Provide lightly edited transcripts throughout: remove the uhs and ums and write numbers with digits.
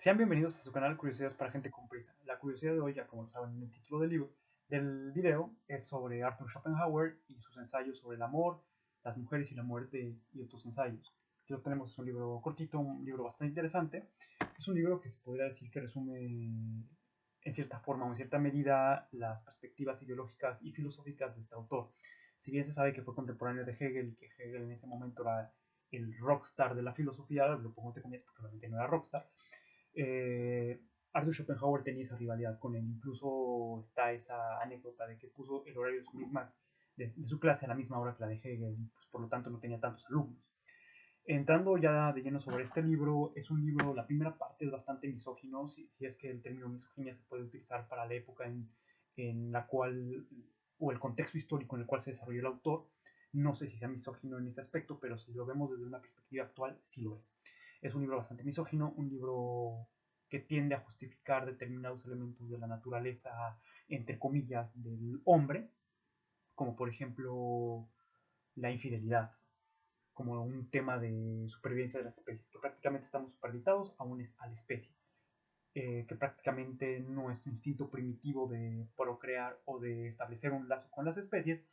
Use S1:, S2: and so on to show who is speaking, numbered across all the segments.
S1: Sean bienvenidos a su canal Curiosidades para Gente con Prisa. La curiosidad de hoy, ya como lo saben en el título del video, es sobre Arthur Schopenhauer y sus ensayos sobre el amor, las mujeres y la muerte y otros ensayos. Aquí lo tenemos, es un libro cortito, un libro bastante interesante. Es un libro que se podría decir que resume en cierta forma o en cierta medida las perspectivas ideológicas y filosóficas de este autor. Si bien se sabe que fue contemporáneo de Hegel y que Hegel en ese momento era el rockstar de la filosofía, lo pongo entre comillas porque obviamente no era rockstar, eh, Arthur Schopenhauer tenía esa rivalidad con él. Incluso está esa anécdota de que puso el horario de su clase a la misma hora que la de Hegel, y pues, por lo tanto no tenía tantos alumnos. Entrando ya de lleno sobre este libro, es un libro, la primera parte es bastante misógino, si es que el término misoginia se puede utilizar para la época en la cual, o el contexto histórico en el cual se desarrolló el autor. No sé si sea misógino en ese aspecto, pero si lo vemos desde una perspectiva actual, sí lo es. Es un libro bastante misógino, un libro que tiende a justificar determinados elementos de la naturaleza, entre comillas, del hombre, como por ejemplo la infidelidad, como un tema de supervivencia de las especies, que prácticamente estamos superditados a la especie, que prácticamente nuestro instinto primitivo de procrear o de establecer un lazo con las especies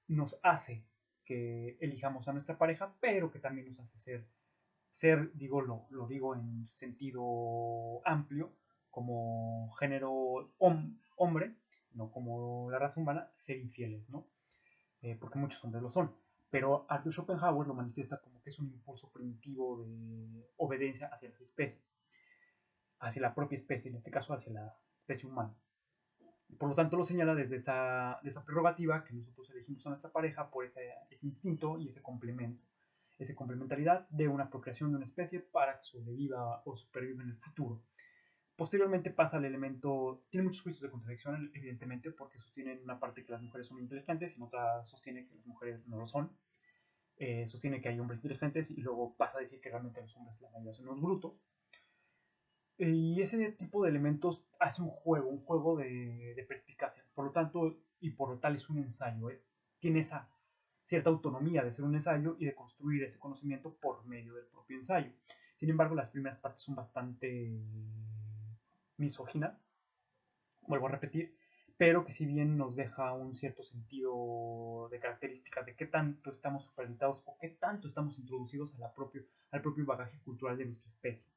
S1: nos hace que elijamos a nuestra pareja, pero que también nos hace digo, lo digo en sentido amplio, como género hombre, no como la raza humana, ser infieles, ¿no? Porque muchos hombres lo son. Pero Arthur Schopenhauer lo manifiesta como que es un impulso primitivo de obediencia hacia las especies, hacia la propia especie, en este caso hacia la especie humana. Por lo tanto, lo señala desde de esa prerrogativa que nosotros elegimos a nuestra pareja por ese instinto y ese complemento, esa complementariedad de una procreación de una especie para que sobreviva o superviva en el futuro. Posteriormente pasa al elemento, tiene muchos juicios de contradicción, evidentemente, porque sostiene en una parte que las mujeres son inteligentes y en otra sostiene que las mujeres no lo son. Sostiene que hay hombres inteligentes y luego pasa a decir que realmente los hombres la mayoría son unos brutos. Y ese tipo de elementos hace un juego de perspicacia. Por lo tanto, y por lo tal es un ensayo. Tiene esa cierta autonomía de ser un ensayo y de construir ese conocimiento por medio del propio ensayo. Sin embargo, las primeras partes son bastante misóginas, vuelvo a repetir, pero que si bien nos deja un cierto sentido de características de qué tanto estamos superditados o qué tanto estamos introducidos al propio bagaje cultural de nuestra especie.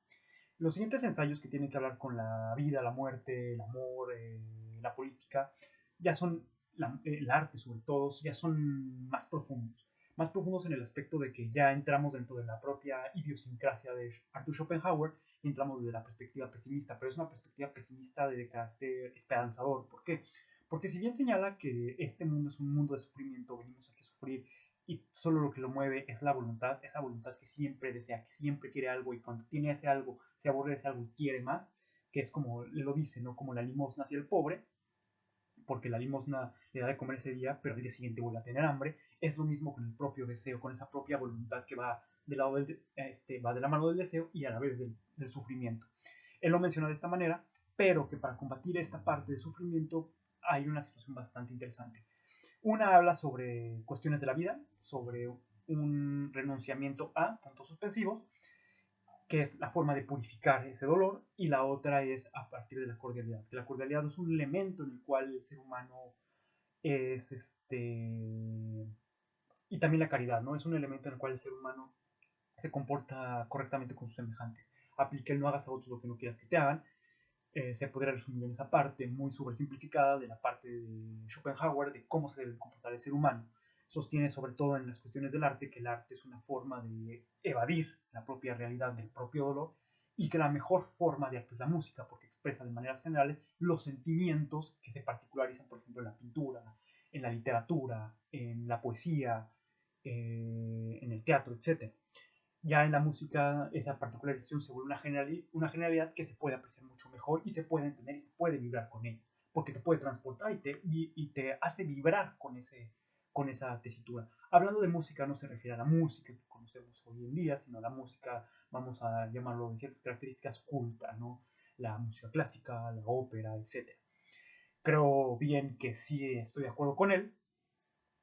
S1: Los siguientes ensayos que tienen que hablar con la vida, la muerte, el amor, la política, ya son el arte sobre todo, ya son más profundos en el aspecto de que ya entramos dentro de la propia idiosincrasia de Arthur Schopenhauer y entramos desde la perspectiva pesimista, pero es una perspectiva pesimista de carácter esperanzador. ¿Por qué? Porque si bien señala que este mundo es un mundo de sufrimiento, venimos aquí a sufrir y solo lo que lo mueve es la voluntad, esa voluntad que siempre desea, que siempre quiere algo y cuando tiene ese algo, se aburre de ese algo y quiere más, que es como le lo dice, ¿no? Como la limosna hacia el pobre, porque la limosna le da de comer ese día, pero al día siguiente vuelve a tener hambre. Es lo mismo con el propio deseo, con esa propia voluntad que va va de la mano del deseo y a la vez del sufrimiento. Él lo menciona de esta manera, pero que para combatir esta parte de sufrimiento hay una situación bastante interesante. Una habla sobre cuestiones de la vida, sobre un renunciamiento a puntos suspensivos, que es la forma de purificar ese dolor, y la otra es a partir de la cordialidad, que la cordialidad es un elemento en el cual el ser humano es y también la caridad, ¿no? Es un elemento en el cual el ser humano se comporta correctamente con sus semejantes. Aplica el no hagas a otros lo que no quieras que te hagan. Se podría resumir en esa parte muy sobresimplificada de la parte de Schopenhauer de cómo se debe comportar el ser humano. Sostiene sobre todo en las cuestiones del arte que el arte es una forma de evadir la propia realidad del propio dolor y que la mejor forma de arte es la música porque expresa de maneras generales los sentimientos que se particularizan, por ejemplo, en la pintura, en la literatura, en la poesía, en el teatro, etcétera. Ya en la música esa particularización se vuelve una generalidad que se puede apreciar mucho mejor y se puede entender y se puede vibrar con ella, porque te puede transportar y te hace vibrar con esa tesitura. Hablando de música no se refiere a la música que conocemos hoy en día, sino a la música, vamos a llamarlo de ciertas características culta, ¿no? La música clásica, la ópera, etcétera. Creo bien que sí estoy de acuerdo con él,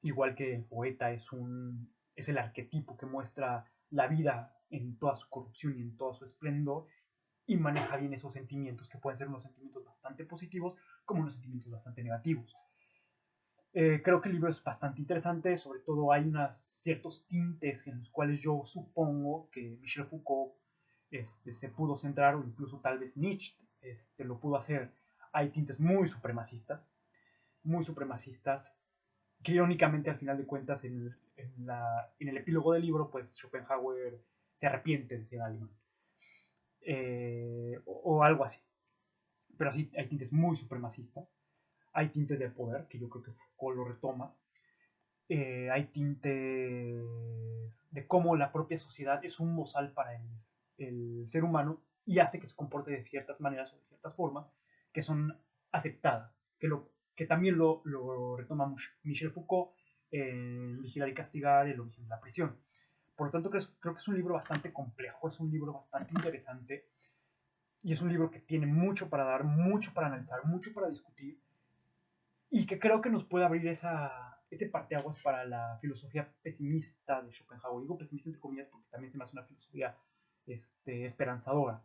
S1: igual que el poeta es el arquetipo que muestra la vida en toda su corrupción y en todo su esplendor, y maneja bien esos sentimientos, que pueden ser unos sentimientos bastante positivos como unos sentimientos bastante negativos. Creo que el libro es bastante interesante, sobre todo hay ciertos tintes en los cuales yo supongo que Michel Foucault se pudo centrar, o incluso tal vez Nietzsche lo pudo hacer. Hay tintes muy supremacistas, que irónicamente al final de cuentas en el epílogo del libro, pues Schopenhauer se arrepiente de ser alemán, o algo así. Pero sí hay tintes muy supremacistas, hay tintes de poder, que yo creo que Foucault lo retoma, hay tintes de cómo la propia sociedad es un bozal para el ser humano y hace que se comporte de ciertas maneras o de ciertas formas que son aceptadas, que también lo retoma Michel Foucault en Vigilar y Castigar, El origen de la prisión. Por lo tanto, creo que es un libro bastante complejo, es un libro bastante interesante y es un libro que tiene mucho para dar, mucho para analizar, mucho para discutir y que creo que nos puede abrir ese parteaguas para la filosofía pesimista de Schopenhauer. Digo pesimista entre comillas porque también se me hace una filosofía esperanzadora,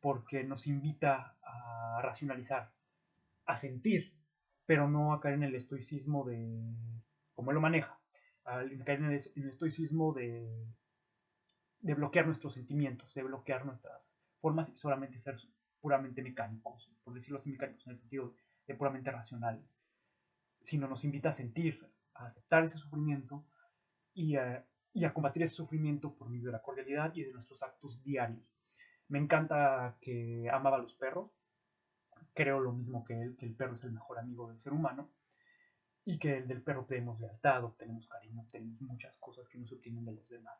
S1: porque nos invita a racionalizar, a sentir, pero no a caer en el estoicismo como él lo maneja, a caer en el estoicismo de bloquear nuestros sentimientos, de bloquear nuestras formas y solamente ser puramente mecánicos, por decirlo así, mecánicos en el sentido de puramente racionales, sino nos invita a sentir, a aceptar ese sufrimiento y a combatir ese sufrimiento por medio de la cordialidad y de nuestros actos diarios. Me encanta que amaba a los perros, creo lo mismo que él, que el perro es el mejor amigo del ser humano y que del perro obtenemos lealtad, obtenemos cariño, obtenemos muchas cosas que no se obtienen de los demás.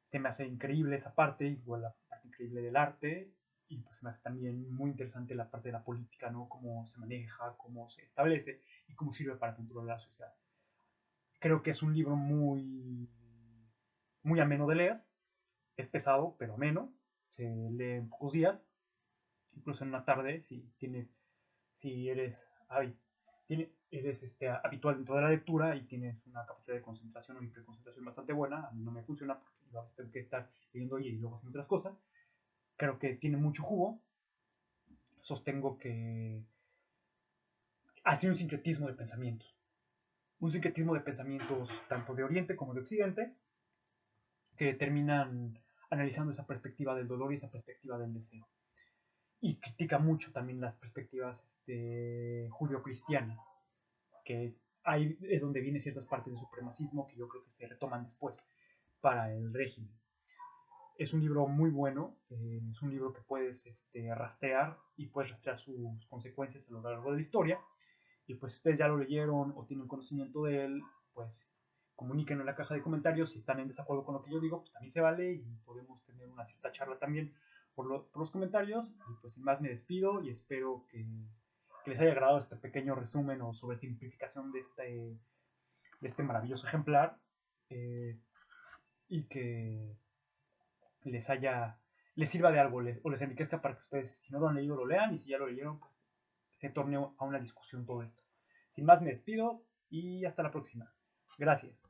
S1: Se me hace increíble esa parte, igual la parte increíble del arte, y pues se me hace también muy interesante la parte de la política, ¿no? Cómo se maneja, cómo se establece y cómo sirve para controlar la sociedad. Creo que es un libro muy ameno de leer, es pesado, pero ameno, se lee en pocos días, incluso en una tarde, si eres, eres habitual dentro de la lectura y tienes una capacidad de concentración o hiperconcentración bastante buena. A mí no me funciona porque yo a veces tengo que estar leyendo y luego haciendo otras cosas. Creo que tiene mucho jugo. Sostengo que hace un sincretismo de pensamientos. Un sincretismo de pensamientos tanto de Oriente como de Occidente que terminan analizando esa perspectiva del dolor y esa perspectiva del deseo. Y critica mucho también las perspectivas judio-cristianas, que ahí es donde vienen ciertas partes de supremacismo que yo creo que se retoman después para el régimen. Es un libro muy bueno, es un libro que puedes rastrear y puedes rastrear sus consecuencias a lo largo de la historia. Y pues si ustedes ya lo leyeron o tienen conocimiento de él, pues comuníquenlo en la caja de comentarios. Si están en desacuerdo con lo que yo digo, pues también se vale y podemos tener una cierta charla también por los comentarios. Y pues sin más me despido y espero que les haya agradado este pequeño resumen o sobre simplificación de este maravilloso ejemplar y que les sirva de algo o les enriquezca para que ustedes, si no lo han leído, lo lean y si ya lo leyeron, pues se torne a una discusión todo esto. Sin más me despido y hasta la próxima. Gracias.